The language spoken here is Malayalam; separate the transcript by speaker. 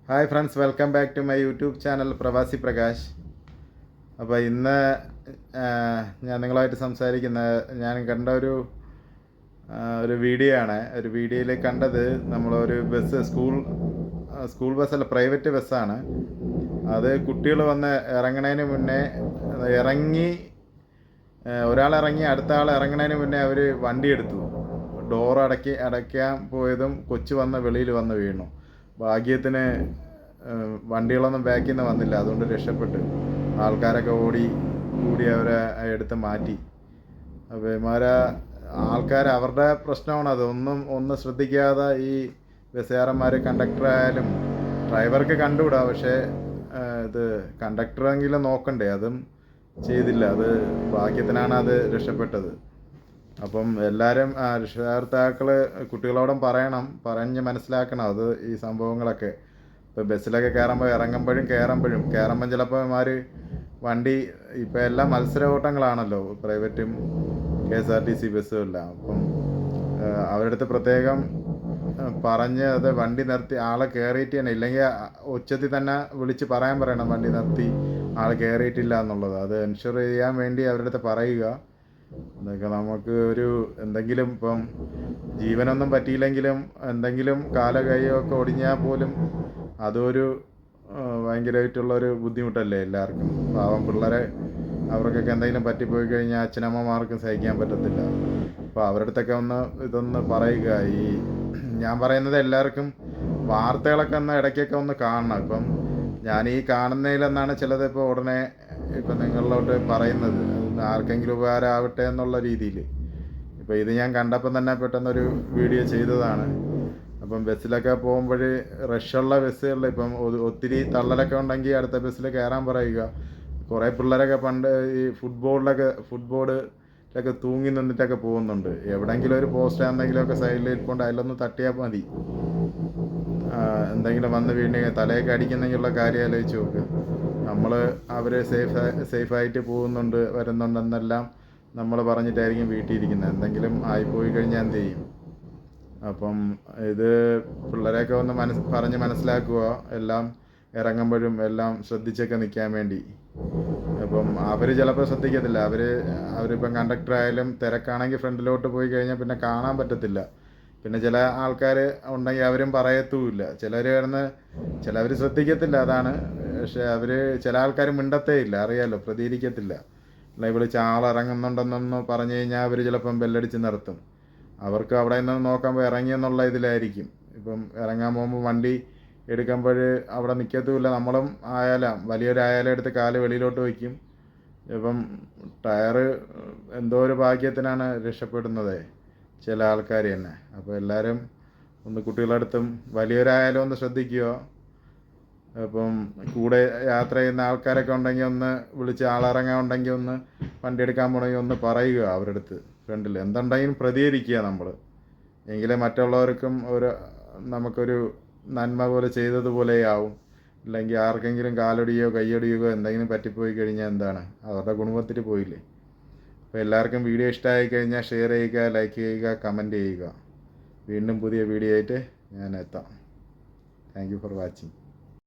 Speaker 1: Hi friends, welcome back to my YouTube channel Pravasi Prakash. അപ്പോൾ ഇന്ന് ഞാൻ നിങ്ങളായിട്ട് സംസാരിക്കുന്ന ഞാൻ കണ്ട ഒരു വീഡിയോ ആണ്. ഒരു വീഡിയോയിൽ കണ്ടത് നമ്മളൊരു ബസ് സ്കൂൾ ബസ്സല്ല, പ്രൈവറ്റ് ബസ്സാണ്. അത് കുട്ടികൾ വന്ന് ഇറങ്ങണതിന് മുന്നേ ഒരാളിറങ്ങി അടുത്ത ആൾ ഇറങ്ങണതിന് മുന്നേ അവർ വണ്ടി എടുത്തു. ഡോർ അടയ്ക്കാൻ പോയതും കൊച്ചു വന്ന് വെളിയിൽ വന്ന് വീണു. ഭാഗ്യത്തിന് വണ്ടികളൊന്നും ബാക്കിൽ നിന്ന് വന്നില്ല, അതുകൊണ്ട് രക്ഷപ്പെട്ട്. ആൾക്കാരൊക്കെ കൂടി അവരെ എടുത്ത് മാറ്റി. അപ്പോൾ ആൾക്കാർ അവരുടെ പ്രശ്നമാണത്. ഒന്നും ശ്രദ്ധിക്കാതെ ഈ ബസ്സുകാരന്മാർ, കണ്ടക്ടറായാലും ഡ്രൈവർക്ക് കണ്ടുകൂടാ, പക്ഷേ ഇത് കണ്ടക്ടറെങ്കിലും നോക്കണ്ടേ, അതും ചെയ്തില്ല. അത് ഭാഗ്യത്തിനാണ് അത് രക്ഷപ്പെട്ടത്. അപ്പം എല്ലാവരും രക്ഷകർത്താക്കൾ കുട്ടികളോടും പറഞ്ഞ് മനസ്സിലാക്കണം അത് ഈ സംഭവങ്ങളൊക്കെ. ഇപ്പോൾ ബസ്സിലൊക്കെ കയറുമ്പോഴും ചിലപ്പോൾ വണ്ടി ഇപ്പോൾ എല്ലാം മത്സര ഓട്ടങ്ങളാണല്ലോ, പ്രൈവറ്റും KSRTC ബസ്സുമെല്ലാം. അപ്പം അവരുടെ അടുത്ത് പ്രത്യേകം പറഞ്ഞ് അത് വണ്ടി നിർത്തി ആളെ കയറിയിട്ട് തന്നെ, ഇല്ലെങ്കിൽ ഉച്ചത്തിൽ തന്നെ വിളിച്ച് പറയണം വണ്ടി നിർത്തി ആൾ കയറിയിട്ടില്ല എന്നുള്ളത്. അത് എൻഷുർ ചെയ്യാൻ വേണ്ടി അവരുടെ അടുത്ത് പറയുക. അതൊക്കെ നമുക്ക് എന്തെങ്കിലും ഇപ്പം ജീവനൊന്നും പറ്റിയില്ലെങ്കിലും എന്തെങ്കിലും കാലോ കൈയോ ഒക്കെ ഒടിഞ്ഞാൽ പോലും അതൊരു ഭയങ്കരമായിട്ടുള്ളൊരു ബുദ്ധിമുട്ടല്ലേ എല്ലാവർക്കും. പാവം പിള്ളേരെ, അവർക്കൊക്കെ എന്തെങ്കിലും പറ്റിപ്പോയി കഴിഞ്ഞാൽ അച്ഛനമ്മമാർക്കും സഹിക്കാൻ പറ്റത്തില്ല. അപ്പോൾ അവരുടെ അടുത്തൊക്കെ ഇതൊന്ന് പറയുക. ഞാൻ പറയുന്നത് എല്ലാവർക്കും വാർത്തകളൊക്കെ ഇടയ്ക്കൊക്കെ ഒന്ന് കാണണം. ഇപ്പം ഞാൻ ഈ കാണുന്നതിലെന്നാണ് ചിലത് ഇപ്പോൾ ഉടനെ ഇപ്പം നിങ്ങളിലോട്ട് പറയുന്നത്, ആർക്കെങ്കിലും ഉപകാരമാവട്ടെ എന്നുള്ള രീതിയിൽ. ഇപ്പോൾ ഇത് ഞാൻ കണ്ടപ്പം തന്നെ പെട്ടെന്നൊരു വീഡിയോ ചെയ്തതാണ്. അപ്പം ബസ്സിലൊക്കെ പോകുമ്പോൾ റഷുള്ള ബസ്സുകളിൽ ഇപ്പം ഒത്തിരി തള്ളലൊക്കെ ഉണ്ടെങ്കിൽ അടുത്ത ബസ്സിൽ കയറാൻ പറയുക. കുറേ പിള്ളേരൊക്കെ പണ്ട് ഈ ഫുട്ബോർഡിലൊക്കെ തൂങ്ങി നിന്നിട്ടൊക്കെ പോകുന്നുണ്ട്. എവിടെയെങ്കിലും ഒരു പോസ്റ്റ് എന്തെങ്കിലുമൊക്കെ സൈഡിൽ ഇരിപ്പുണ്ട്, അതിലൊന്ന് തട്ടിയാൽ മതി. എന്തെങ്കിലും വന്ന് വീണ് തലയൊക്കെ അടിക്കുന്നെങ്കിലുള്ള കാര്യം ആലോചിച്ച് നോക്ക്. നമ്മൾ അവർ സേഫായിട്ട് വരുന്നുണ്ടെന്നെല്ലാം നമ്മൾ പറഞ്ഞിട്ടായിരിക്കും വീട്ടിൽ ഇരിക്കുന്നത്. എന്തെങ്കിലും ആയിപ്പോയി കഴിഞ്ഞാൽ എന്ത് ചെയ്യും? അപ്പം ഇത് പിള്ളേരെയൊക്കെ ഒന്ന് പറഞ്ഞ് മനസ്സിലാക്കുക. എല്ലാം ഇറങ്ങുമ്പോഴും എല്ലാം ശ്രദ്ധിച്ചൊക്കെ നിൽക്കാൻ വേണ്ടി. അപ്പം അവർ ചിലപ്പോൾ ശ്രദ്ധിക്കത്തില്ല. അവരിപ്പം കണ്ടക്ടറായാലും തിരക്കാണെങ്കിൽ ഫ്രണ്ടിലോട്ട് പോയി കഴിഞ്ഞാൽ പിന്നെ കാണാൻ പറ്റത്തില്ല. പിന്നെ ചില ആൾക്കാർ ഉണ്ടെങ്കിൽ അവരും പറയത്തുമില്ല. ചിലവർ ശ്രദ്ധിക്കത്തില്ല, അതാണ്. പക്ഷേ ചില ആൾക്കാർ മിണ്ടത്തേ ഇല്ല, അറിയാമല്ലോ, പ്രതികരിക്കത്തില്ല. അല്ലെങ്കിൽ വിളിച്ച് ആളിറങ്ങുന്നുണ്ടെന്നൊന്ന് പറഞ്ഞു കഴിഞ്ഞാൽ അവർ ചിലപ്പം ബെല്ലടിച്ച് നിർത്തും. അവർക്ക് അവിടെ നിന്ന് നോക്കുമ്പോൾ ഇറങ്ങിയെന്നുള്ള ഇതിലായിരിക്കും. ഇപ്പം ഇറങ്ങാൻ പോകുമ്പോൾ വണ്ടി എടുക്കുമ്പോൾ അവിടെ നിൽക്കത്തുമില്ല. നമ്മളും വലിയൊരായാലും എടുത്ത് കാല് വെളിയിലോട്ട് വയ്ക്കും. ഇപ്പം ടയറ് എന്തോ ഒരു ഭാഗ്യത്തിനാണ് രക്ഷപ്പെടുന്നത് ചില ആൾക്കാർ തന്നെ. അപ്പോൾ എല്ലാവരും കുട്ടികളടുത്തും വലിയൊരായാലും ഒന്ന് ശ്രദ്ധിക്കുക. അപ്പം കൂടെ യാത്ര ചെയ്യുന്ന ആൾക്കാരൊക്കെ ഉണ്ടെങ്കിൽ ഒന്ന് വിളിച്ച് ആളിറങ്ങാൻ ഉണ്ടെങ്കിൽ ഒന്ന് വണ്ടി എടുക്കാൻ പോകണമെങ്കിൽ ഒന്ന് പറയുക അവരുടെ അടുത്ത്. ഫ്രണ്ടിൽ എന്തുണ്ടെങ്കിലും പ്രതികരിക്കുക നമ്മൾ. എങ്കിലേ മറ്റുള്ളവർക്കും നമുക്കൊരു നന്മ പോലെ ചെയ്തതുപോലെയാവും. ഇല്ലെങ്കിൽ ആർക്കെങ്കിലും കാലൊടിയോ കയ്യൊടിയോ എന്തെങ്കിലും പറ്റിപ്പോയി കഴിഞ്ഞാൽ എന്താണ്, അവരുടെ കുടുംബത്തിൽ പോയില്ലേ. അപ്പോൾ എല്ലാവർക്കും വീഡിയോ ഇഷ്ടമായി കഴിഞ്ഞാൽ ഷെയർ ചെയ്യുക, ലൈക്ക് ചെയ്യുക, കമൻറ്റ് ചെയ്യുക. വീണ്ടും പുതിയ വീഡിയോ ആയിട്ട് ഞാൻ എത്താം. Thank you for watching.